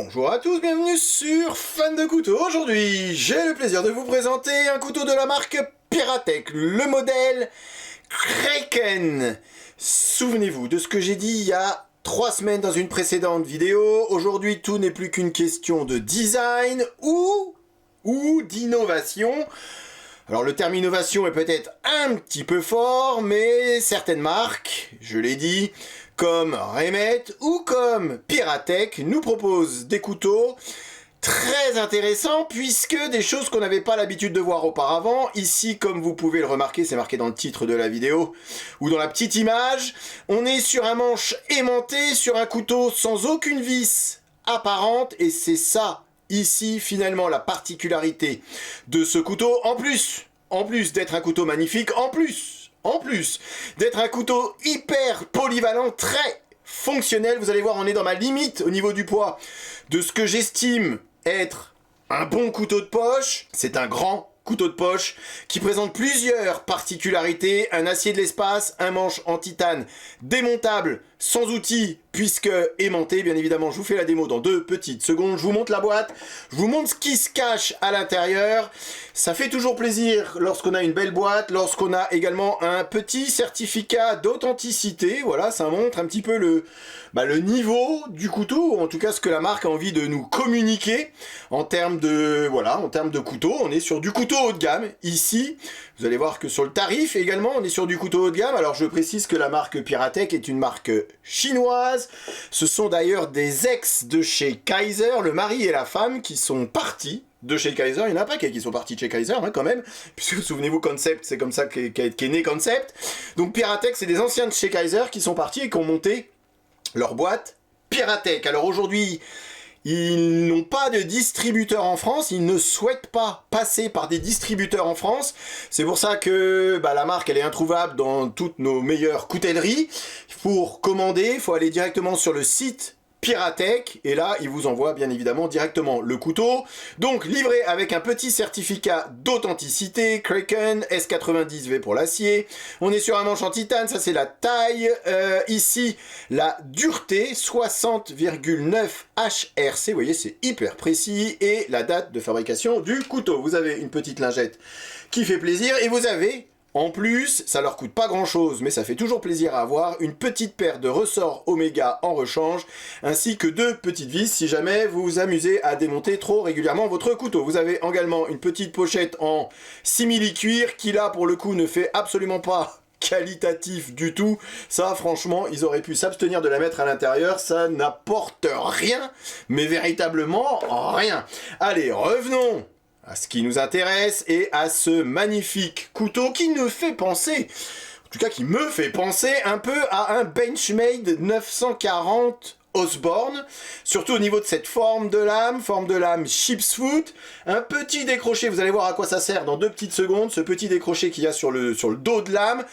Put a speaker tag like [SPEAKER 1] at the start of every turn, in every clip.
[SPEAKER 1] Bonjour à tous, bienvenue sur Fan de couteaux. Aujourd'hui, j'ai le plaisir de vous présenter un couteau de la marque Piratech, le modèle Kraken. Souvenez-vous de ce que j'ai dit il y a 3 semaines dans une précédente vidéo. Aujourd'hui, tout n'est plus qu'une question de design ou d'innovation. Alors le terme innovation est peut-être un petit peu fort, mais certaines marques, je l'ai dit, comme Remet ou comme Piratech, nous proposent des couteaux très intéressants, puisque des choses qu'on n'avait pas l'habitude de voir auparavant. Ici, comme vous pouvez le remarquer, c'est marqué dans le titre de la vidéo, ou dans la petite image, on est sur un manche aimanté, sur un couteau sans aucune vis apparente, et c'est ça, ici, finalement, la particularité de ce couteau. En plus d'être un couteau magnifique, en plus d'être un couteau hyper polyvalent, très fonctionnel, vous allez voir, on est dans ma limite au niveau du poids de ce que j'estime être un bon couteau de poche. C'est un grand couteau de poche qui présente plusieurs particularités: un acier de l'espace, un manche en titane démontable sans outils puisque aimanté. Bien évidemment, je vous fais la démo dans 2 petites secondes. Je vous montre la boîte, je vous montre ce qui se cache à l'intérieur. Ça fait toujours plaisir lorsqu'on a une belle boîte, lorsqu'on a également un petit certificat d'authenticité. Voilà, ça montre un petit peu le niveau du couteau, ou en tout cas ce que la marque a envie de nous communiquer en termes de couteau. On est sur du couteau haut de gamme ici. Vous allez voir que sur le tarif également, on est sur du couteau haut de gamme. Alors je précise que la marque Piratech est une marque chinoise. Ce sont d'ailleurs des ex de chez Kaiser, le mari et la femme qui sont partis de chez Kaiser. Il y en a un paquet qui sont partis de chez Kaiser, hein, quand même, puisque souvenez-vous, Concept, c'est comme ça qu'est né Concept. Donc Piratech, c'est des anciens de chez Kaiser qui sont partis et qui ont monté leur boîte Piratech. Alors aujourd'hui, ils n'ont pas de distributeur en France, ils ne souhaitent pas passer par des distributeurs en France. C'est pour ça que la marque, elle est introuvable dans toutes nos meilleures coutelleries. Pour commander, il faut aller directement sur le site Piratech, et là, il vous envoie bien évidemment directement le couteau. Donc, livré avec un petit certificat d'authenticité, Kraken S90V pour l'acier. On est sur un manche en titane, ça c'est la taille. Ici, la dureté, 60,9 HRC, vous voyez, c'est hyper précis. Et la date de fabrication du couteau. Vous avez une petite lingette qui fait plaisir, et vous avez... En plus, ça leur coûte pas grand chose, mais ça fait toujours plaisir à avoir, une petite paire de ressorts Omega en rechange, ainsi que 2 petites vis si jamais vous vous amusez à démonter trop régulièrement votre couteau. Vous avez également une petite pochette en simili-cuir qui là pour le coup ne fait absolument pas qualitatif du tout. Ça franchement, ils auraient pu s'abstenir de la mettre à l'intérieur, ça n'apporte rien, mais véritablement rien. Allez, revenons à ce qui nous intéresse et à ce magnifique couteau qui nous fait penser, en tout cas qui me fait penser un peu à un Benchmade 940 Osborne, surtout au niveau de cette forme de lame sheep's foot, un petit décroché, vous allez voir à quoi ça sert dans 2 petites secondes, ce petit décroché qu'il y a sur le dos de lame,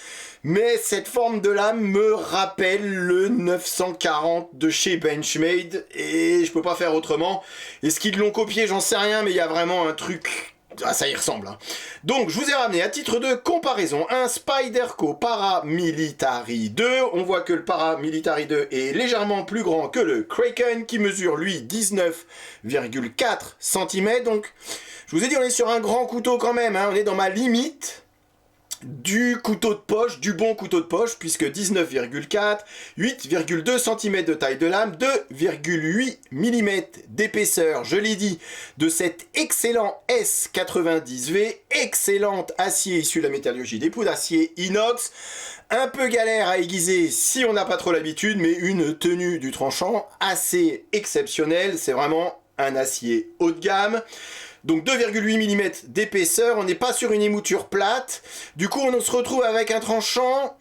[SPEAKER 1] mais cette forme de lame me rappelle le 940 de chez Benchmade, et je peux pas faire autrement. Est-ce qu'ils l'ont copié? J'en sais rien, mais il y a vraiment un truc... Ah, ça y ressemble, hein. Donc, je vous ai ramené à titre de comparaison un Spyderco Paramilitary 2. On voit que le Paramilitary 2 est légèrement plus grand que le Kraken, qui mesure, lui, 19,4 cm. Donc, je vous ai dit, on est sur un grand couteau quand même, hein. On est dans ma limite du couteau de poche, du bon couteau de poche, puisque 19,4, 8,2 cm de taille de lame, 2,8 mm d'épaisseur, je l'ai dit, de cet excellent S90V, excellent acier issu de la métallurgie des poudres d'acier inox, un peu galère à aiguiser si on n'a pas trop l'habitude, mais une tenue du tranchant assez exceptionnelle, c'est vraiment un acier haut de gamme. Donc 2,8 mm d'épaisseur, on n'est pas sur une émouture plate, du coup on se retrouve avec un tranchant,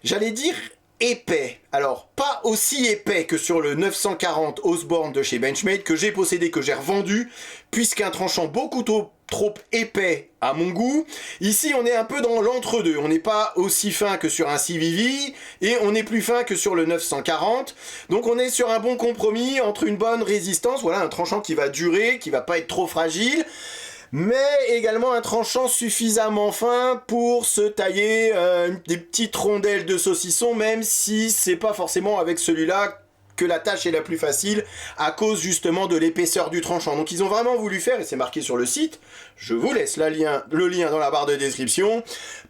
[SPEAKER 1] j'allais dire épais. Alors pas aussi épais que sur le 940 Osborne de chez Benchmade que j'ai possédé, que j'ai revendu, puisqu'un tranchant beaucoup trop épais à mon goût. Ici on est un peu dans l'entre-deux, on n'est pas aussi fin que sur un CVV et on est plus fin que sur le 940, donc on est sur un bon compromis entre une bonne résistance, voilà, un tranchant qui va durer, qui va pas être trop fragile, mais également un tranchant suffisamment fin pour se tailler des petites rondelles de saucisson, même si c'est pas forcément avec celui-là que la tâche est la plus facile à cause justement de l'épaisseur du tranchant. Donc ils ont vraiment voulu faire, et c'est marqué sur le site, je vous laisse le lien dans la barre de description,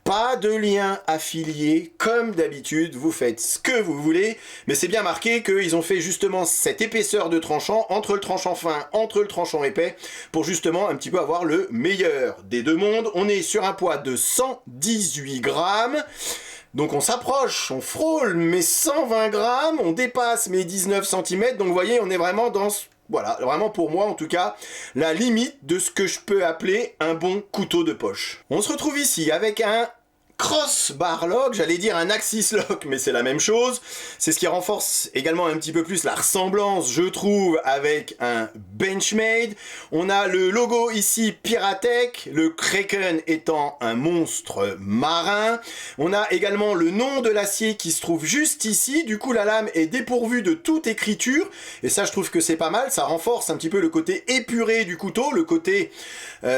[SPEAKER 1] pas de lien affilié comme d'habitude, vous faites ce que vous voulez, mais c'est bien marqué qu'ils ont fait justement cette épaisseur de tranchant entre le tranchant fin, entre le tranchant épais, pour justement un petit peu avoir le meilleur des deux mondes. On est sur un poids de 118 grammes. Donc on s'approche, on frôle mes 120 grammes, on dépasse mes 19 cm, donc vous voyez, on est vraiment dans, voilà, vraiment pour moi en tout cas, la limite de ce que je peux appeler un bon couteau de poche. On se retrouve ici avec un crossbar lock, j'allais dire un axis lock, mais c'est la même chose. C'est ce qui renforce également un petit peu plus la ressemblance, je trouve, avec un Benchmade. On a le logo ici Piratech, le Kraken étant un monstre marin. On a également le nom de l'acier qui se trouve juste ici. Du coup, la lame est dépourvue de toute écriture. Et ça, je trouve que c'est pas mal. Ça renforce un petit peu le côté épuré du couteau, le côté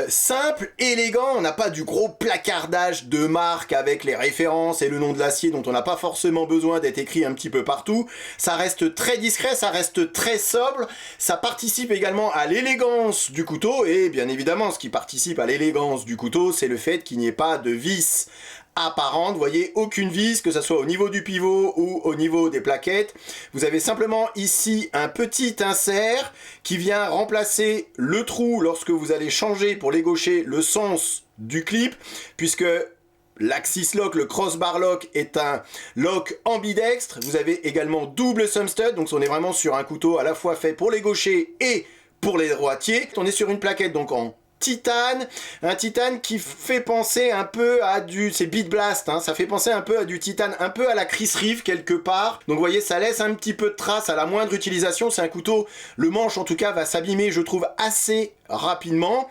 [SPEAKER 1] simple, élégant. On n'a pas du gros placardage de marque avec les références et le nom de l'acier dont on n'a pas forcément besoin d'être écrit un petit peu partout. Ça reste très discret, ça reste très sobre, ça participe également à l'élégance du couteau, et bien évidemment ce qui participe à l'élégance du couteau, c'est le fait qu'il n'y ait pas de vis apparente, vous voyez, aucune vis, que ce soit au niveau du pivot ou au niveau des plaquettes. Vous avez simplement ici un petit insert qui vient remplacer le trou lorsque vous allez changer pour l'égaucher le sens du clip, puisque l'axis lock, le crossbar lock est un lock ambidextre. Vous avez également double thumb stud, donc on est vraiment sur un couteau à la fois fait pour les gauchers et pour les droitiers. On est sur une plaquette donc en titane, un titane qui fait penser un peu à c'est Beat Blast, hein, ça fait penser un peu à du titane, un peu à la Chris Reeve quelque part. Donc vous voyez, ça laisse un petit peu de trace à la moindre utilisation. C'est un couteau, le manche en tout cas va s'abîmer, je trouve, assez rapidement.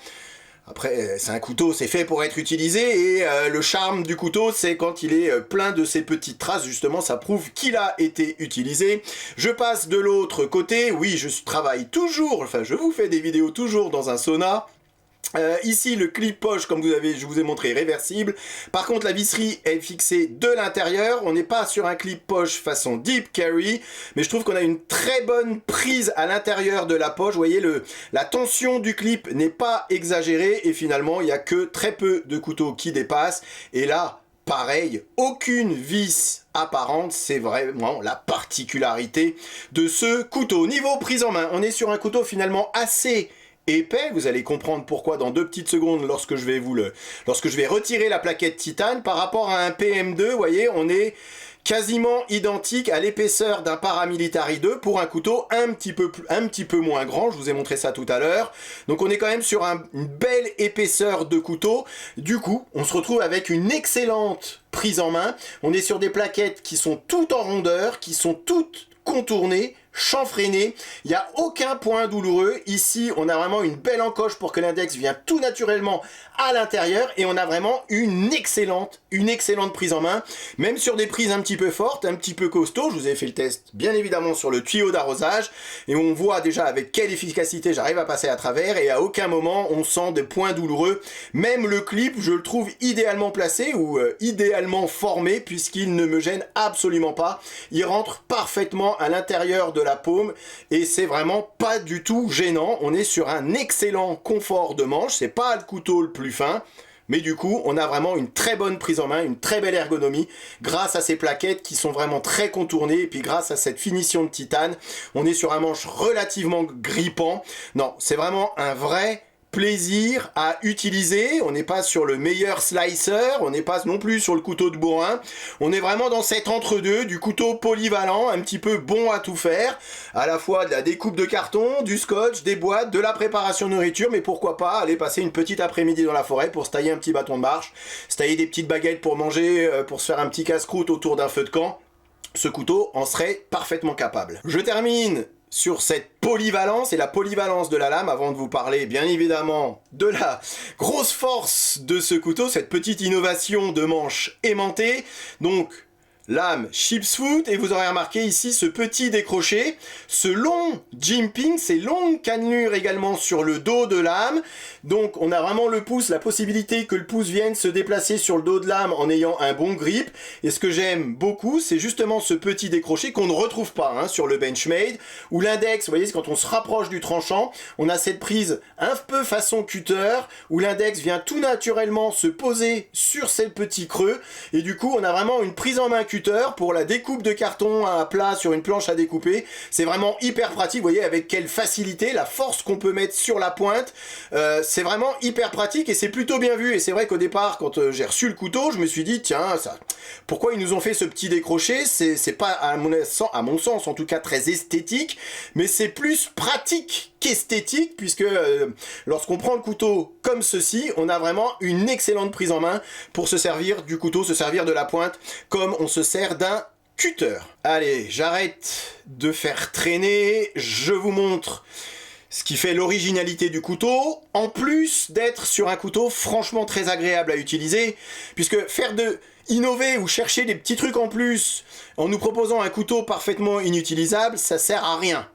[SPEAKER 1] Après, c'est un couteau, c'est fait pour être utilisé, et le charme du couteau, c'est quand il est plein de ces petites traces, justement, ça prouve qu'il a été utilisé. Je passe de l'autre côté, oui, je travaille toujours, enfin, je vous fais des vidéos toujours dans un sauna. Ici le clip poche, comme je vous ai montré, réversible. Par contre la visserie est fixée de l'intérieur. On n'est pas sur un clip poche façon deep carry, mais je trouve qu'on a une très bonne prise à l'intérieur de la poche. Vous voyez, la tension du clip n'est pas exagérée, et finalement il n'y a que très peu de couteaux qui dépassent. Et là, pareil, aucune vis apparente, c'est vraiment la particularité de ce couteau. Niveau prise en main, on est sur un couteau finalement assez épais, vous allez comprendre pourquoi dans 2 petites secondes lorsque je vais retirer la plaquette titane. Par rapport à un PM2, vous voyez, on est quasiment identique à l'épaisseur d'un Paramilitary 2 pour un couteau un petit peu moins grand. Je vous ai montré ça tout à l'heure. Donc on est quand même sur une belle épaisseur de couteau. Du coup, on se retrouve avec une excellente prise en main. On est sur des plaquettes qui sont toutes en rondeur, qui sont toutes contournées, chanfreiné, il n'y a aucun point douloureux. Ici, on a vraiment une belle encoche pour que l'index vienne tout naturellement à l'intérieur, et on a vraiment une excellente prise en main, même sur des prises un petit peu fortes, un petit peu costauds. Je vous ai fait le test, bien évidemment, sur le tuyau d'arrosage, et on voit déjà avec quelle efficacité j'arrive à passer à travers, et à aucun moment on sent des points douloureux. Même le clip, je le trouve idéalement placé, ou idéalement formé, puisqu'il ne me gêne absolument pas. Il rentre parfaitement à l'intérieur de la paume, et c'est vraiment pas du tout gênant. On est sur un excellent confort de manche, c'est pas le couteau le plus fin, mais du coup on a vraiment une très bonne prise en main, une très belle ergonomie grâce à ces plaquettes qui sont vraiment très contournées, et puis grâce à cette finition de titane, on est sur un manche relativement grippant. Non, c'est vraiment un vrai plaisir à utiliser. On n'est pas sur le meilleur slicer, on n'est pas non plus sur le couteau de bourrin, on est vraiment dans cet entre-deux du couteau polyvalent, un petit peu bon à tout faire, à la fois de la découpe de carton, du scotch, des boîtes, de la préparation de nourriture, mais pourquoi pas aller passer une petite après-midi dans la forêt pour se tailler un petit bâton de marche, se tailler des petites baguettes pour manger, pour se faire un petit casse-croûte autour d'un feu de camp. Ce couteau en serait parfaitement capable. Je termine sur cette polyvalence et la polyvalence de la lame avant de vous parler bien évidemment de la grosse force de ce couteau, cette petite innovation de manche aimantée. Donc lame Sheep's Foot, et vous aurez remarqué ici ce petit décroché, ce long jimping, ces longues cannelures également sur le dos de lame. Donc on a vraiment le pouce, la possibilité que le pouce vienne se déplacer sur le dos de lame en ayant un bon grip. Et ce que j'aime beaucoup, c'est justement ce petit décroché qu'on ne retrouve pas hein, sur le Benchmade, où l'index, vous voyez, quand on se rapproche du tranchant, on a cette prise un peu façon cutter, où l'index vient tout naturellement se poser sur ces petits creux, et du coup on a vraiment une prise en main cutter pour la découpe de carton à plat sur une planche à découper. C'est vraiment hyper pratique, vous voyez avec quelle facilité, la force qu'on peut mettre sur la pointe, c'est vraiment hyper pratique et c'est plutôt bien vu. Et c'est vrai qu'au départ, quand j'ai reçu le couteau, je me suis dit tiens, pourquoi ils nous ont fait ce petit décroché? C'est pas à mon sens en tout cas très esthétique, mais c'est plus pratique qu'esthétique, puisque lorsqu'on prend le couteau comme ceci, on a vraiment une excellente prise en main pour se servir du couteau, se servir de la pointe comme on se sert d'un cutter. Allez, j'arrête de faire traîner, je vous montre ce qui fait l'originalité du couteau, en plus d'être sur un couteau franchement très agréable à utiliser, puisque innover ou chercher des petits trucs en plus en nous proposant un couteau parfaitement inutilisable, ça sert à rien.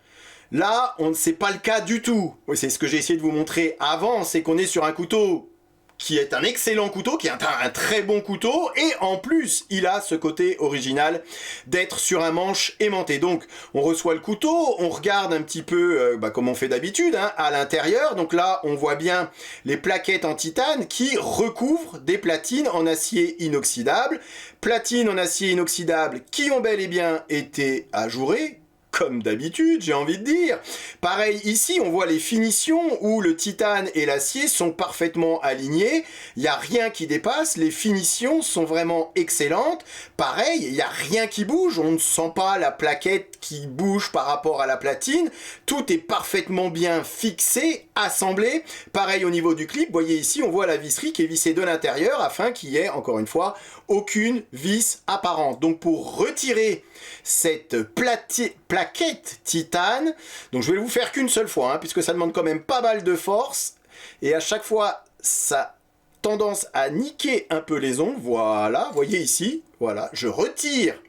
[SPEAKER 1] Là, c'est pas le cas du tout. C'est ce que j'ai essayé de vous montrer avant, c'est qu'on est sur un couteau qui est un excellent couteau, qui est un très bon couteau, et en plus, il a ce côté original d'être sur un manche aimanté. Donc, on reçoit le couteau, on regarde un petit peu, comme on fait d'habitude, hein, à l'intérieur. Donc là, on voit bien les plaquettes en titane qui recouvrent des platines en acier inoxydable. Platines en acier inoxydable qui ont bel et bien été ajourées, comme d'habitude, j'ai envie de dire. Pareil, ici, on voit les finitions où le titane et l'acier sont parfaitement alignés. Il n'y a rien qui dépasse. Les finitions sont vraiment excellentes. Pareil, il n'y a rien qui bouge. On ne sent pas la plaquette qui bouge par rapport à la platine. Tout est parfaitement bien fixé, assemblé. Pareil au niveau du clip. Vous voyez ici, on voit la visserie qui est vissée de l'intérieur afin qu'il y ait, encore une fois, aucune vis apparente. Donc, pour retirer cette plaquette titane, donc je vais vous faire qu'une seule fois, hein, puisque ça demande quand même pas mal de force, et à chaque fois, ça a tendance à niquer un peu les ongles. Voilà, vous voyez ici, voilà, je retire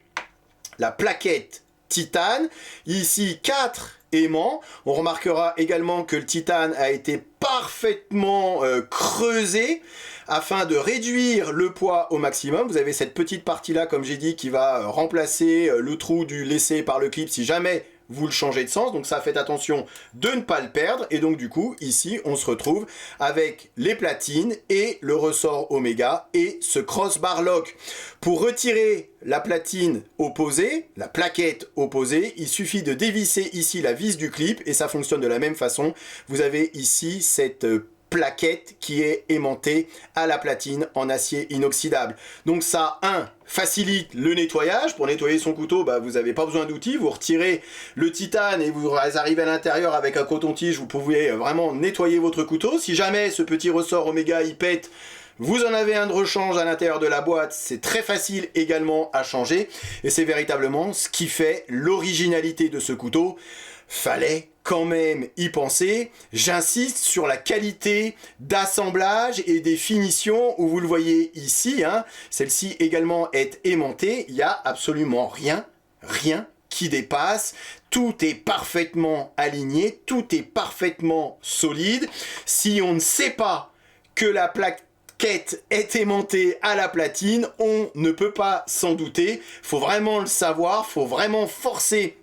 [SPEAKER 1] la plaquette titane, ici 4 aimants. On remarquera également que le titane a été parfaitement creusé afin de réduire le poids au maximum. Vous avez cette petite partie là, comme j'ai dit, qui va remplacer le trou du laissé par le clip si jamais vous le changez de sens. Donc ça, faites attention de ne pas le perdre. Et donc du coup, ici, on se retrouve avec les platines et le ressort Oméga et ce crossbar lock. Pour retirer la platine opposée, la plaquette opposée, il suffit de dévisser ici la vis du clip et ça fonctionne de la même façon. Vous avez ici cette plaquette qui est aimantée à la platine en acier inoxydable. Donc ça, facilite le nettoyage. Pour nettoyer son couteau, vous n'avez pas besoin d'outils. Vous retirez le titane et vous arrivez à l'intérieur avec un coton-tige. Vous pouvez vraiment nettoyer votre couteau. Si jamais ce petit ressort Oméga il pète, vous en avez un de rechange à l'intérieur de la boîte, c'est très facile également à changer. Et c'est véritablement ce qui fait l'originalité de ce couteau. Fallait quand même y penser. J'insiste sur la qualité d'assemblage et des finitions où vous le voyez ici, hein, celle-ci également est aimantée, il n'y a absolument rien qui dépasse, tout est parfaitement aligné, tout est parfaitement solide. Si on ne sait pas que la plaquette est aimantée à la platine, on ne peut pas s'en douter, faut vraiment le savoir, faut vraiment forcer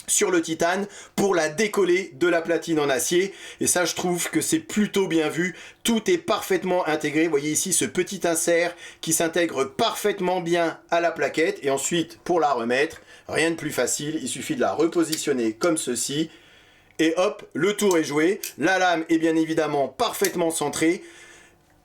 [SPEAKER 1] sur le titane pour la décoller de la platine en acier, et ça je trouve que c'est plutôt bien vu. Tout est parfaitement intégré. Vous voyez ici ce petit insert qui s'intègre parfaitement bien à la plaquette, et ensuite pour la remettre, rien de plus facile, il suffit de la repositionner comme ceci et hop, le tour est joué. La lame est bien évidemment parfaitement centrée.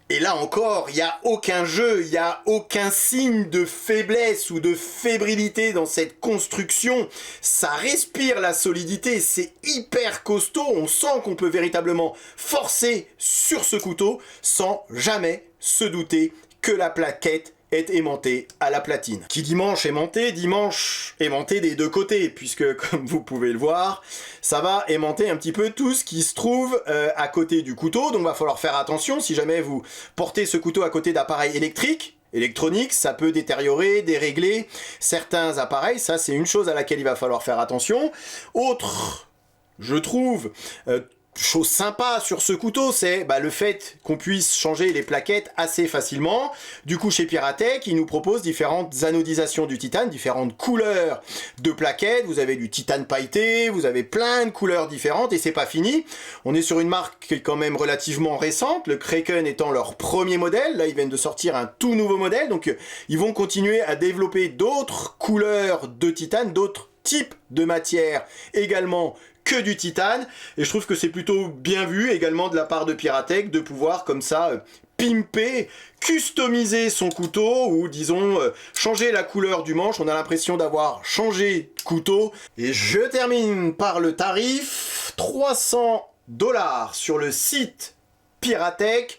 [SPEAKER 1] Et là encore, il n'y a aucun jeu, il n'y a aucun signe de faiblesse ou de fébrilité dans cette construction. Ça respire la solidité, c'est hyper costaud. On sent qu'on peut véritablement forcer sur ce couteau sans jamais se douter que la plaquette est aimantée à la platine. Qui dit manche aimanté des deux côtés, puisque comme vous pouvez le voir, ça va aimanter un petit peu tout ce qui se trouve à côté du couteau. Donc va falloir faire attention si jamais vous portez ce couteau à côté d'appareils électriques. électronique, ça peut détériorer, dérégler certains appareils. Ça, c'est une chose à laquelle il va falloir faire attention. Autre, je trouve, chose sympa sur ce couteau, c'est le fait qu'on puisse changer les plaquettes assez facilement. Du coup, chez Piratech, ils nous proposent différentes anodisations du titane, différentes couleurs de plaquettes. Vous avez du titane pailleté, vous avez plein de couleurs différentes et c'est pas fini. On est sur une marque qui est quand même relativement récente, le Kraken étant leur premier modèle. Là, ils viennent de sortir un tout nouveau modèle, donc ils vont continuer à développer d'autres couleurs de titane, d'autres types de matières également que du titane, et je trouve que c'est plutôt bien vu également de la part de Piratech de pouvoir comme ça pimper, customiser son couteau, ou disons changer la couleur du manche. On a l'impression d'avoir changé de couteau. Et je termine par le tarif, 300 $ sur le site Piratech.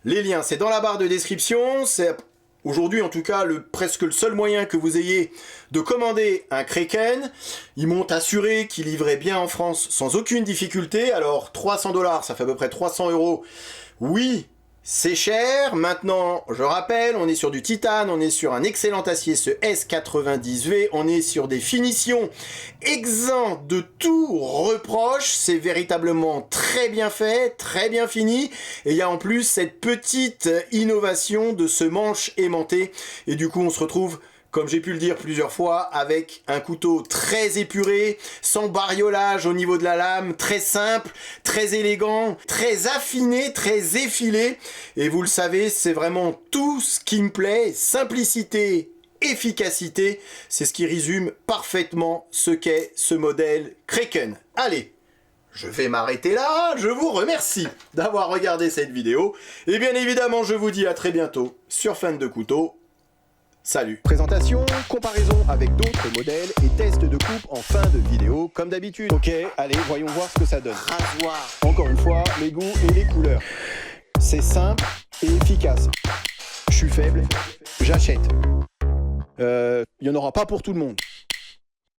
[SPEAKER 1] Les liens, c'est dans la barre de description. C'est aujourd'hui, en tout cas, presque le seul moyen que vous ayez de commander un Kraken. Ils m'ont assuré qu'ils livraient bien en France sans aucune difficulté. Alors, 300 $, ça fait à peu près 300 €. Oui, c'est cher. Maintenant, je rappelle, on est sur du titane, on est sur un excellent acier, ce S90V. On est sur des finitions exemptes de tout reproche. C'est véritablement très bien fait, très bien fini. Et il y a en plus cette petite innovation de ce manche aimanté. Et du coup, on se retrouve, comme j'ai pu le dire plusieurs fois, avec un couteau très épuré, sans bariolage au niveau de la lame, très simple, très élégant, très affiné, très effilé. Et vous le savez, c'est vraiment tout ce qui me plaît, simplicité, efficacité, c'est ce qui résume parfaitement ce qu'est ce modèle Kraken. Allez, je vais m'arrêter là, je vous remercie d'avoir regardé cette vidéo, et bien évidemment je vous dis à très bientôt sur Fan de Couteau. Salut. Présentation, comparaison avec d'autres modèles et test de coupe en fin de vidéo comme d'habitude. Ok, allez, voyons voir ce que ça donne. Rasoir. Encore une fois, les goûts et les couleurs. C'est simple et efficace. Je suis faible, j'achète. Il n'y en aura pas pour tout le monde.